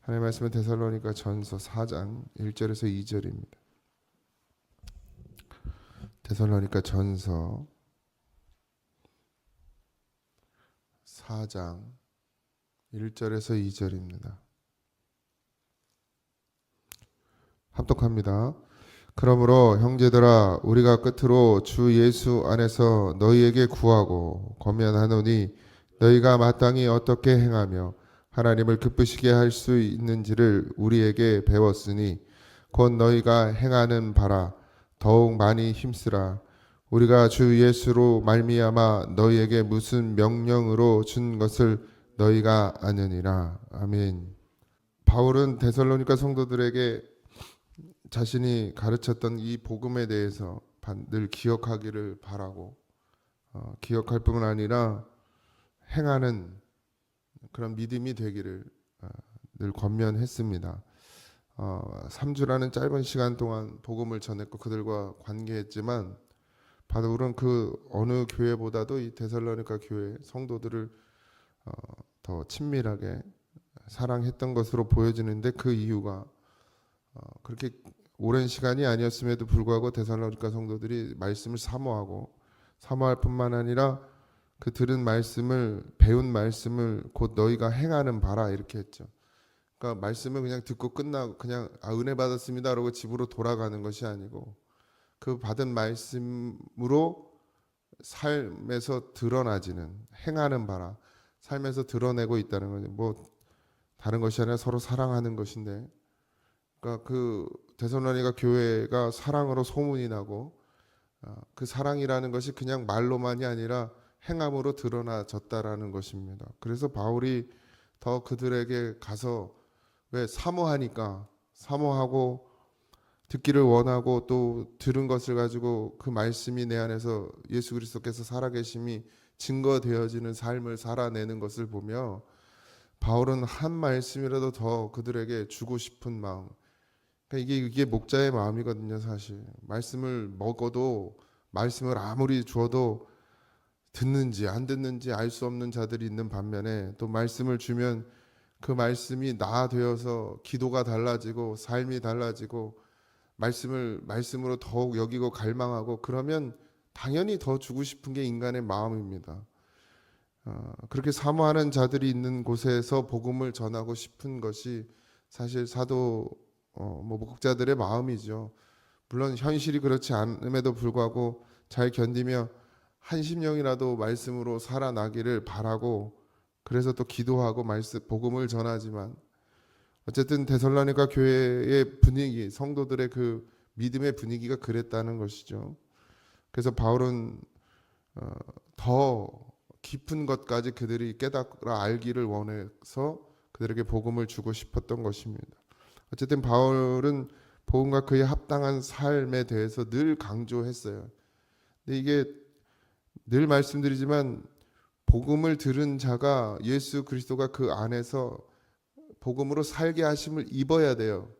하나님의 말씀은 데살로니가 전서 4장 1절에서 2절입니다. 데살로니가 전서 4장 1절에서 2절입니다. 합독합니다. 그러므로 형제들아 우리가 끝으로 주 예수 안에서 너희에게 구하고 권면하노니 너희가 마땅히 어떻게 행하며 하나님을 기쁘시게 할 수 있는지를 우리에게 배웠으니 곧 너희가 행하는 바라 더욱 많이 힘쓰라. 우리가 주 예수로 말미암아 너희에게 무슨 명령으로 준 것을 너희가 아느니라. 아멘. 바울은 데살로니가 성도들에게 자신이 가르쳤던 이 복음에 대해서 늘 기억하기를 바라고 기억할 뿐만 아니라 행하는 그런 믿음이 되기를 늘 권면했습니다. 3주라는 짧은 시간 동안 복음을 전했고 그들과 관계했지만 바울은 그 어느 교회보다도 이 데살로니가 교회 성도들을 더 친밀하게 사랑했던 것으로 보여지는데 그 이유가 그렇게 오랜 시간이 아니었음에도 불구하고 데살로니가 성도들이 말씀을 사모할 뿐만 아니라 그 들은 말씀을 배운 말씀을 곧 너희가 행하는 바라 이렇게 했죠. 그러니까 말씀을 그냥 듣고 끝나고 그냥 은혜 받았습니다 그러고 집으로 돌아가는 것이 아니고 그 받은 말씀으로 삶에서 드러나지는 행하는 바라 삶에서 드러내고 있다는 거죠. 뭐 다른 것이 아니라 서로 사랑하는 것인데 그러니까 그 데살로니가 교회가 사랑으로 소문이 나고 그 사랑이라는 것이 그냥 말로만이 아니라 행함으로 드러나졌다라는 것입니다. 그래서 바울이 더 그들에게 가서 왜 사모하고 듣기를 원하고 또 들은 것을 가지고 그 말씀이 내 안에서 예수 그리스도께서 살아계심이 증거되어지는 삶을 살아내는 것을 보며 바울은 한 말씀이라도 더 그들에게 주고 싶은 마음. 그러니까 이게 목자의 마음이거든요, 사실. 말씀을 먹어도 말씀을 아무리 주어도 듣는지 안 듣는지 알 수 없는 자들이 있는 반면에 또 말씀을 주면 그 말씀이 나되어서 기도가 달라지고 삶이 달라지고 말씀으로 더욱 여기고 갈망하고 그러면 당연히 더 주고 싶은 게 인간의 마음입니다. 그렇게 사모하는 자들이 있는 곳에서 복음을 전하고 싶은 것이 사실 사도 목자들의 마음이죠. 물론 현실이 그렇지 않음에도 불구하고 잘 견디며 한 심령이라도 말씀으로 살아나기를 바라고 그래서 또 기도하고 복음을 전하지만 어쨌든 데살로니가 교회의 분위기, 성도들의 그 믿음의 분위기가 그랬다는 것이죠. 그래서 바울은 더 깊은 것까지 그들이 깨달아 알기를 원해서 그들에게 복음을 주고 싶었던 것입니다. 어쨌든 바울은 복음과 그에 합당한 삶에 대해서 늘 강조했어요. 근데 이게 늘 말씀드리지만 복음을 들은 자가 예수 그리스도가 그 안에서 복음으로 살게 하심을 입어야 돼요.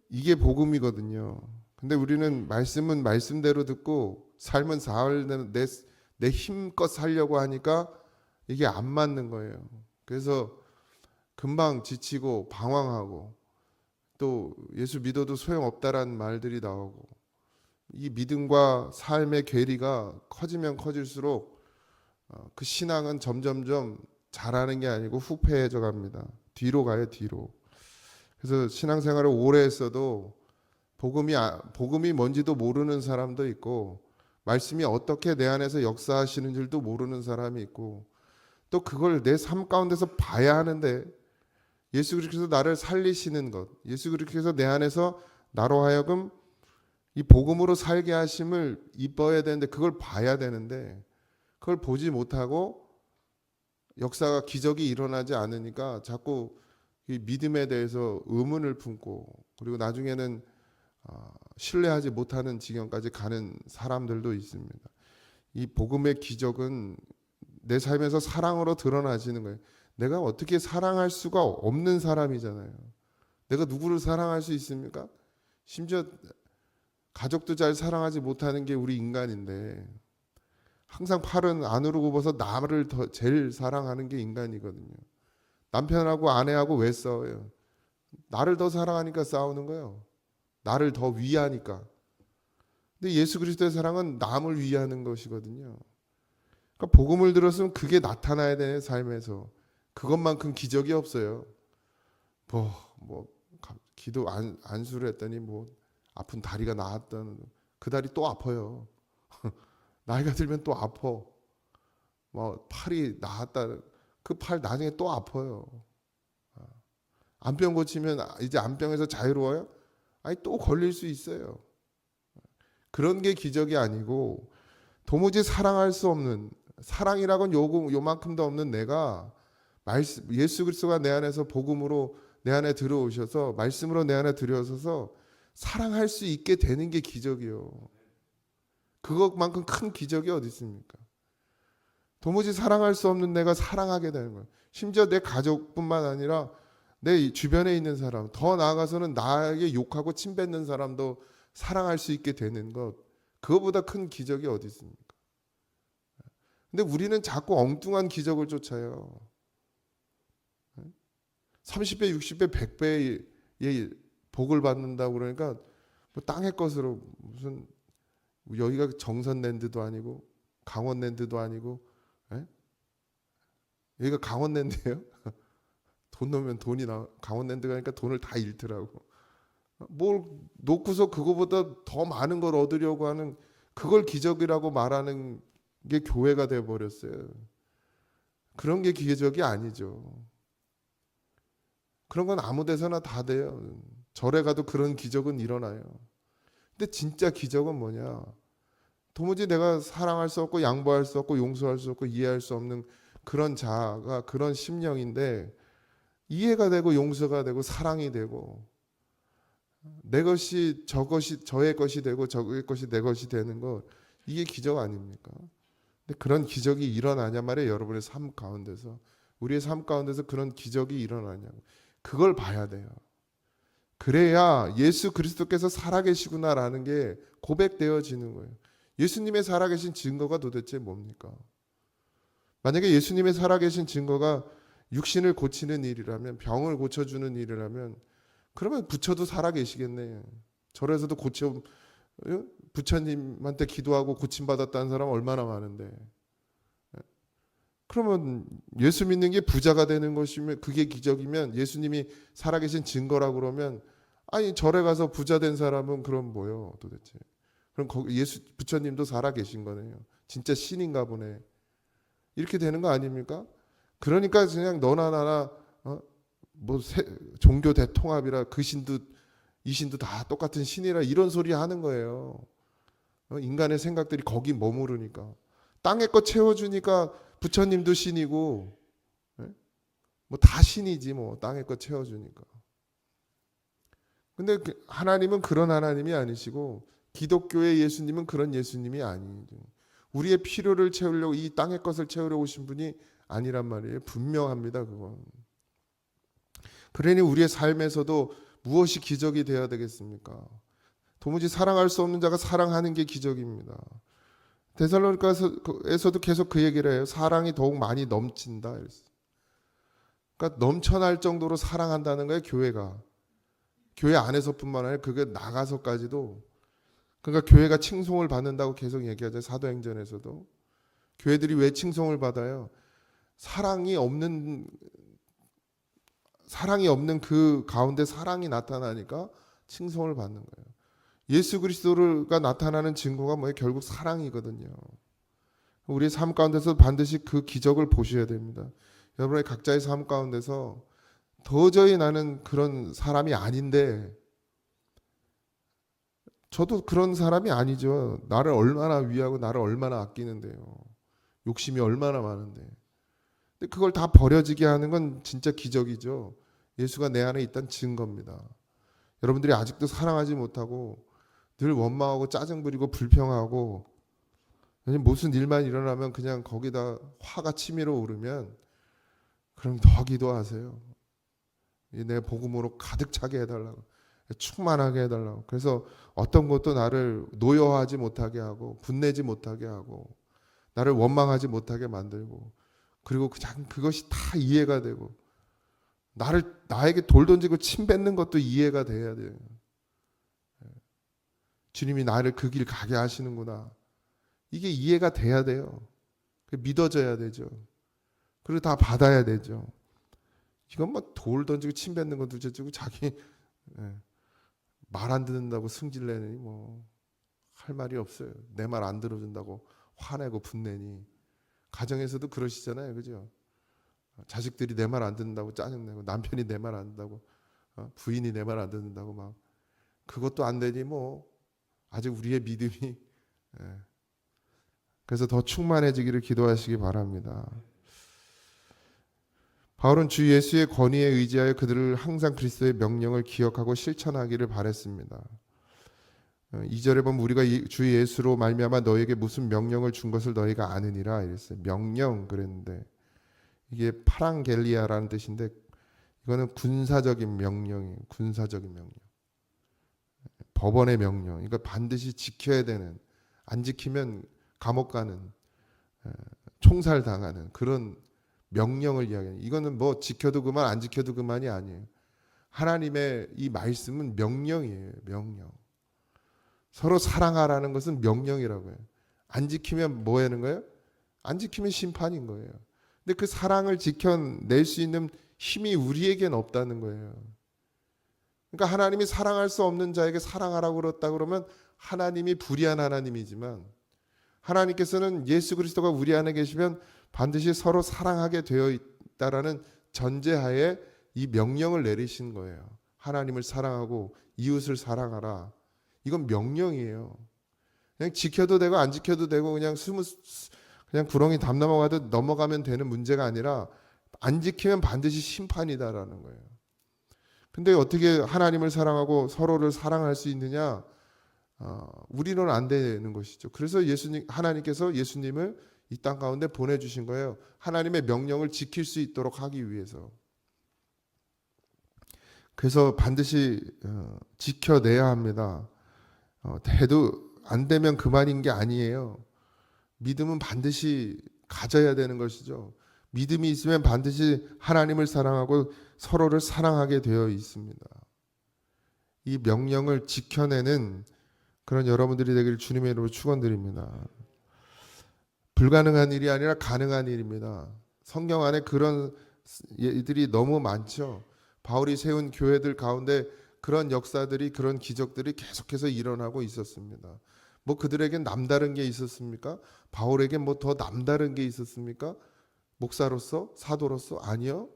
이게 복음이거든요. 근데 우리는 말씀은 말씀대로 듣고 삶은 사흘 내 힘껏 살려고 하니까 이게 안 맞는 거예요. 그래서 금방 지치고 방황하고 또 예수 믿어도 소용없다라는 말들이 나오고 이 믿음과 삶의 괴리가 커지면 커질수록 그 신앙은 점점점 잘하는 게 아니고 후패해져 갑니다. 뒤로 가요, 뒤로. 그래서 신앙생활을 오래 했어도 복음이 뭔지도 모르는 사람도 있고 말씀이 어떻게 내 안에서 역사하시는 줄도 모르는 사람이 있고 또 그걸 내 삶 가운데서 봐야 하는데 예수 그리스도께서 나를 살리시는 것, 예수 그리스도께서 내 안에서 나로 하여금 이 복음으로 살게 하심을 입어야 되는데 그걸 봐야 되는데 그걸 보지 못하고 역사가 기적이 일어나지 않으니까 자꾸 이 믿음에 대해서 의문을 품고 그리고 나중에는 신뢰하지 못하는 지경까지 가는 사람들도 있습니다. 이 복음의 기적은 내 삶에서 사랑으로 드러나지는 거예요. 내가 어떻게 사랑할 수가 없는 사람이잖아요. 내가 누구를 사랑할 수 있습니까? 심지어 가족도 잘 사랑하지 못하는 게 우리 인간인데 항상 팔은 안으로 굽어서 나를 더 제일 사랑하는 게 인간이거든요. 남편하고 아내하고 왜 싸워요? 나를 더 사랑하니까 싸우는 거예요. 나를 더 위하니까. 근데 예수 그리스도의 사랑은 남을 위하는 것이거든요. 그러니까 복음을 들었으면 그게 나타나야 되는 삶에서. 그것만큼 기적이 없어요. 뭐 기도 안수를 했더니 뭐 아픈 다리가 나았던 그 다리 또 아파요. 나이가 들면 또 아파. 뭐 팔이 나았다. 그 팔 나중에 또 아파요. 안병 고치면 이제 안병에서 자유로워요? 아니 또 걸릴 수 있어요. 그런 게 기적이 아니고 도무지 사랑할 수 없는 사랑이라고는 요만큼도 없는 내가 예수 그리스도가 내 안에서 복음으로 내 안에 들어오셔서 말씀으로 내 안에 들어오셔서 사랑할 수 있게 되는 게 기적이요. 그것만큼 큰 기적이 어디 있습니까? 도무지 사랑할 수 없는 내가 사랑하게 되는 거예요. 심지어 내 가족뿐만 아니라 내 주변에 있는 사람, 더 나아가서는 나에게 욕하고 침뱉는 사람도 사랑할 수 있게 되는 것, 그거보다 큰 기적이 어디 있습니까? 근데 우리는 자꾸 엉뚱한 기적을 쫓아요. 30배, 60배, 100배의 복을 받는다고 그러니까 뭐 땅의 것으로 무슨 여기가 정선랜드도 아니고 강원랜드도 아니고 여기가 강원랜드예요? 돈 넣으면 돈이 강원랜드 가니까 돈을 다 잃더라고. 뭘 놓고서 그거보다 더 많은 걸 얻으려고 하는 그걸 기적이라고 말하는 게 교회가 돼 버렸어요. 그런 게 기적이 아니죠. 그런 건 아무 데서나 다 돼요. 절에 가도 그런 기적은 일어나요. 근데 진짜 기적은 뭐냐? 도무지 내가 사랑할 수 없고 양보할 수 없고 용서할 수 없고 이해할 수 없는 그런 자아가 그런 심령인데 이해가 되고 용서가 되고 사랑이 되고 내 것이 저것이 저의 것이 되고 저의 것이 내 것이 되는 것 이게 기적 아닙니까? 근데 그런 기적이 일어나냐 말이에요. 여러분의 삶 가운데서 우리의 삶 가운데서 그런 기적이 일어나냐고 그걸 봐야 돼요. 그래야 예수 그리스도께서 살아계시구나라는 게 고백되어지는 거예요. 예수님의 살아계신 증거가 도대체 뭡니까? 만약에 예수님의 살아계신 증거가 육신을 고치는 일이라면 병을 고쳐주는 일이라면 그러면 부처도 살아계시겠네. 절에서도 부처님한테 기도하고 고침받았다는 사람 얼마나 많은데. 그러면 예수 믿는 게 부자가 되는 것이면 그게 기적이면 예수님이 살아계신 증거라고 그러면 아니 절에 가서 부자 된 사람은 그럼 뭐요 도대체. 그럼 거기 부처님도 살아계신 거네요. 진짜 신인가 보네. 이렇게 되는 거 아닙니까? 그러니까 그냥 너나 나나 종교 대통합이라 그 신도 이 신도 다 똑같은 신이라 이런 소리 하는 거예요. 인간의 생각들이 거기 머무르니까 땅의 거 채워주니까 부처님도 신이고 뭐 다 신이지 뭐 땅의 거 채워주니까. 근데 하나님은 그런 하나님이 아니시고 기독교의 예수님은 그런 예수님이 아니죠. 우리의 필요를 채우려고 이 땅의 것을 채우려고 오신 분이 아니란 말이에요. 분명합니다. 그건. 그러니 우리의 삶에서도 무엇이 기적이 되어야 되겠습니까? 도무지 사랑할 수 없는 자가 사랑하는 게 기적입니다. 데살로니가에서도 계속 그 얘기를 해요. 사랑이 더욱 많이 넘친다. 그러니까 넘쳐날 정도로 사랑한다는 거예요. 교회가. 교회 안에서뿐만 아니라 그게 나가서까지도. 그러니까 교회가 칭송을 받는다고 계속 얘기하죠. 사도행전에서도. 교회들이 왜 칭송을 받아요? 사랑이 없는 그 가운데 사랑이 나타나니까 칭송을 받는 거예요. 예수 그리스도가 나타나는 증거가 뭐예요? 결국 사랑이거든요. 우리의 삶 가운데서 반드시 그 기적을 보셔야 됩니다. 여러분의 각자의 삶 가운데서 도저히 나는 그런 사람이 아닌데 저도 그런 사람이 아니죠. 나를 얼마나 위하고 나를 얼마나 아끼는데요. 욕심이 얼마나 많은데. 근데 그걸 다 버려지게 하는 건 진짜 기적이죠. 예수가 내 안에 있다는 증거입니다. 여러분들이 아직도 사랑하지 못하고 늘 원망하고 짜증 부리고 불평하고 무슨 일만 일어나면 그냥 거기다 화가 치밀어 오르면 그럼 더 기도하세요. 내 복음으로 가득 차게 해달라고. 충만하게 해달라고. 그래서 어떤 것도 나를 노여하지 못하게 하고 분내지 못하게 하고 나를 원망하지 못하게 만들고 그리고 그냥 그것이 다 이해가 되고 나에게 돌 던지고 침 뱉는 것도 이해가 돼야 돼요. 주님이 나를 그 길 가게 하시는구나. 이게 이해가 돼야 돼요. 믿어져야 되죠. 그리고 다 받아야 되죠. 이건 뭐 돌 던지고 침 뱉는 건 둘째치고 자기 말 안 듣는다고 승질내니 뭐 할 말이 없어요. 내 말 안 들어준다고 화내고 분내니. 가정에서도 그러시잖아요. 그죠? 자식들이 내 말 안 듣는다고 짜증내고 남편이 내 말 안 듣는다고 부인이 내 말 안 듣는다고 막 그것도 안 되니 뭐 아직 우리의 믿음이 그래서 더 충만해지기를 기도하시기 바랍니다. 바울은 주 예수의 권위에 의지하여 그들을 항상 그리스도의 명령을 기억하고 실천하기를 바랬습니다. 2절에 보면 우리가 주 예수로 말미암아 너에게 무슨 명령을 준 것을 너희가 아느니라 이랬어요. 명령 그랬는데 이게 파랑겔리아라는 뜻인데 이거는 군사적인 명령이에요. 군사적인 명령. 법원의 명령. 이거 반드시 지켜야 되는, 안 지키면 감옥 가는, 총살 당하는 그런 명령을 이야기해요. 이거는 뭐 지켜도 그만 안 지켜도 그만이 아니에요. 하나님의 이 말씀은 명령이에요. 명령. 서로 사랑하라는 것은 명령이라고 해요. 안 지키면 뭐 하는 거예요? 안 지키면 심판인 거예요. 근데 그 사랑을 지켜낼 수 있는 힘이 우리에겐 없다는 거예요. 그러니까 하나님이 사랑할 수 없는 자에게 사랑하라고 그랬다 그러면 하나님이 불의한 하나님이지만 하나님께서는 예수 그리스도가 우리 안에 계시면 반드시 서로 사랑하게 되어 있다라는 전제하에 이 명령을 내리신 거예요. 하나님을 사랑하고 이웃을 사랑하라. 이건 명령이에요. 그냥 지켜도 되고 안 지켜도 되고 그냥 구렁이 담 넘어가도 넘어가면 되는 문제가 아니라 안 지키면 반드시 심판이다라는 거예요. 근데 어떻게 하나님을 사랑하고 서로를 사랑할 수 있느냐? 우리는 안 되는 것이죠. 그래서 하나님께서 예수님을 이 땅 가운데 보내주신 거예요. 하나님의 명령을 지킬 수 있도록 하기 위해서. 그래서 반드시 지켜내야 합니다. 해도 안 되면 그만인 게 아니에요. 믿음은 반드시 가져야 되는 것이죠. 믿음이 있으면 반드시 하나님을 사랑하고 서로를 사랑하게 되어 있습니다. 이 명령을 지켜내는 그런 여러분들이 되기를 주님의 이름으로 축원드립니다. 불가능한 일이 아니라 가능한 일입니다. 성경 안에 그런 일들이 너무 많죠. 바울이 세운 교회들 가운데 그런 역사들이 그런 기적들이 계속해서 일어나고 있었습니다. 뭐 그들에겐 남다른 게 있었습니까? 바울에겐 뭐 더 남다른 게 있었습니까? 목사로서 사도로서 아니요.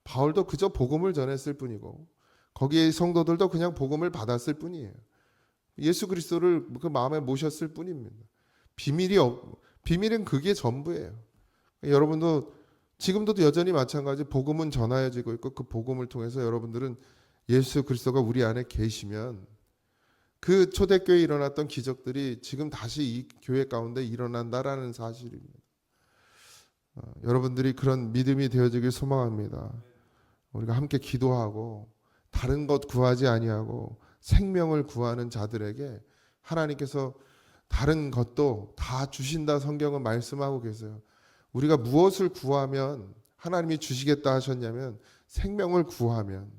바울도 그저 복음을 전했을 뿐이고 거기에 성도들도 그냥 복음을 받았을 뿐이에요. 예수 그리스도를 그 마음에 모셨을 뿐입니다. 비밀은 그게 전부예요. 여러분도 지금도 여전히 마찬가지 복음은 전하여지고 있고 그 복음을 통해서 여러분들은 예수 그리스도가 우리 안에 계시면 그 초대교회에 일어났던 기적들이 지금 다시 이 교회 가운데 일어난다라는 사실입니다. 여러분들이 그런 믿음이 되어지길 소망합니다. 우리가 함께 기도하고 다른 것 구하지 아니하고 생명을 구하는 자들에게 하나님께서 다른 것도 다 주신다 성경은 말씀하고 계세요. 우리가 무엇을 구하면 하나님이 주시겠다 하셨냐면 생명을 구하면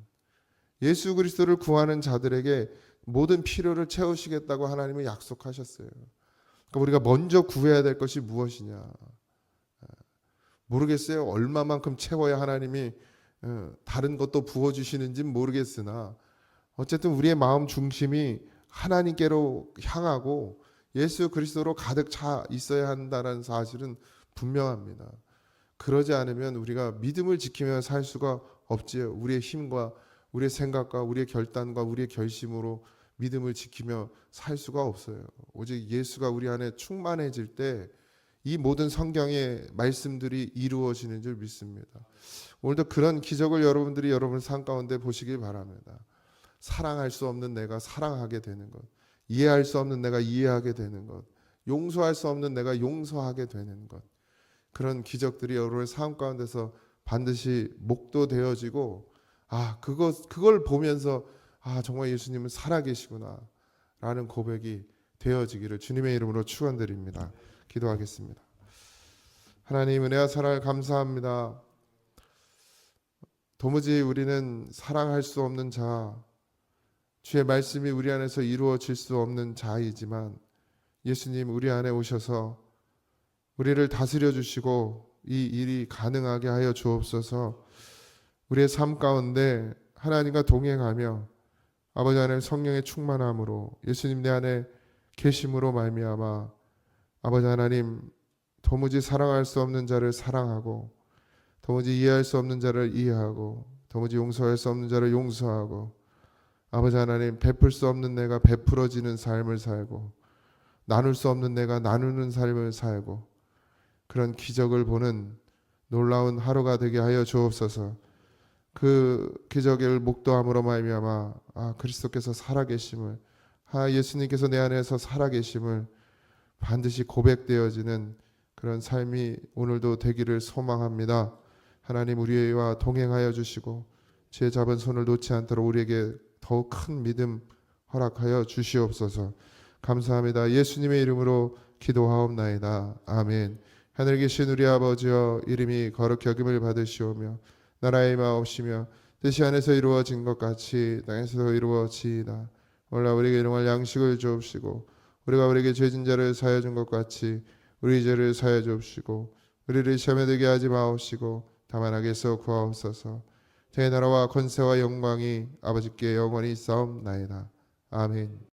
예수 그리스도를 구하는 자들에게 모든 필요를 채우시겠다고 하나님은 약속하셨어요. 그러니까 우리가 먼저 구해야 될 것이 무엇이냐. 모르겠어요. 얼마만큼 채워야 하나님이 다른 것도 부어주시는지는 모르겠으나 어쨌든 우리의 마음 중심이 하나님께로 향하고 예수 그리스도로 가득 차 있어야 한다는 사실은 분명합니다. 그러지 않으면 우리가 믿음을 지키며 살 수가 없지요. 우리의 힘과 우리의 생각과 우리의 결단과 우리의 결심으로 믿음을 지키며 살 수가 없어요. 오직 예수가 우리 안에 충만해질 때 이 모든 성경의 말씀들이 이루어지는 줄 믿습니다. 오늘도 그런 기적을 여러분들이 여러분 삶 가운데 보시길 바랍니다. 사랑할 수 없는 내가 사랑하게 되는 것, 이해할 수 없는 내가 이해하게 되는 것, 용서할 수 없는 내가 용서하게 되는 것, 그런 기적들이 여러분의 삶 가운데서 반드시 목도되어지고 그걸 보면서 정말 예수님은 살아계시구나 라는 고백이 되어지기를 주님의 이름으로 축원드립니다. 기도하겠습니다. 하나님 은혜와 사랑을 감사합니다. 도무지 우리는 사랑할 수 없는 자, 주의 말씀이 우리 안에서 이루어질 수 없는 자이지만 예수님 우리 안에 오셔서 우리를 다스려 주시고 이 일이 가능하게 하여 주옵소서. 우리의 삶 가운데 하나님과 동행하며 아버지 하나님 성령의 충만함으로 예수님 내 안에 계심으로 말미암아 아버지 하나님 도무지 사랑할 수 없는 자를 사랑하고 도무지 이해할 수 없는 자를 이해하고 도무지 용서할 수 없는 자를 용서하고 아버지 하나님 베풀 수 없는 내가 베풀어지는 삶을 살고 나눌 수 없는 내가 나누는 삶을 살고 그런 기적을 보는 놀라운 하루가 되게 하여 주옵소서. 그 기적을 목도함으로 말미암아 그리스도께서 살아계심을 예수님께서 내 안에서 살아계심을 반드시 고백되어지는 그런 삶이 오늘도 되기를 소망합니다. 하나님 우리와 동행하여 주시고 제 잡은 손을 놓지 않도록 우리에게 더욱 큰 믿음 허락하여 주시옵소서. 감사합니다. 예수님의 이름으로 기도하옵나이다. 아멘. 하늘에 계신 우리 아버지여 이름이 거룩히 여김을 받으시오며 나라의 마옵시며 뜻이 하늘에서 이루어진 것 같이 땅에서도 이루어지이다. 오늘날 우리에게 일용할 양식을 주옵시고 우리가 우리에게 죄진 자를 사하여 준 것 같이 우리 죄를 사하여 주옵시고 우리를 시험에 들게 하지 마옵시고 다만 악에서 구하옵소서. 제 나라와 권세와 영광이 아버지께 영원히 있사옵나이다. 아멘.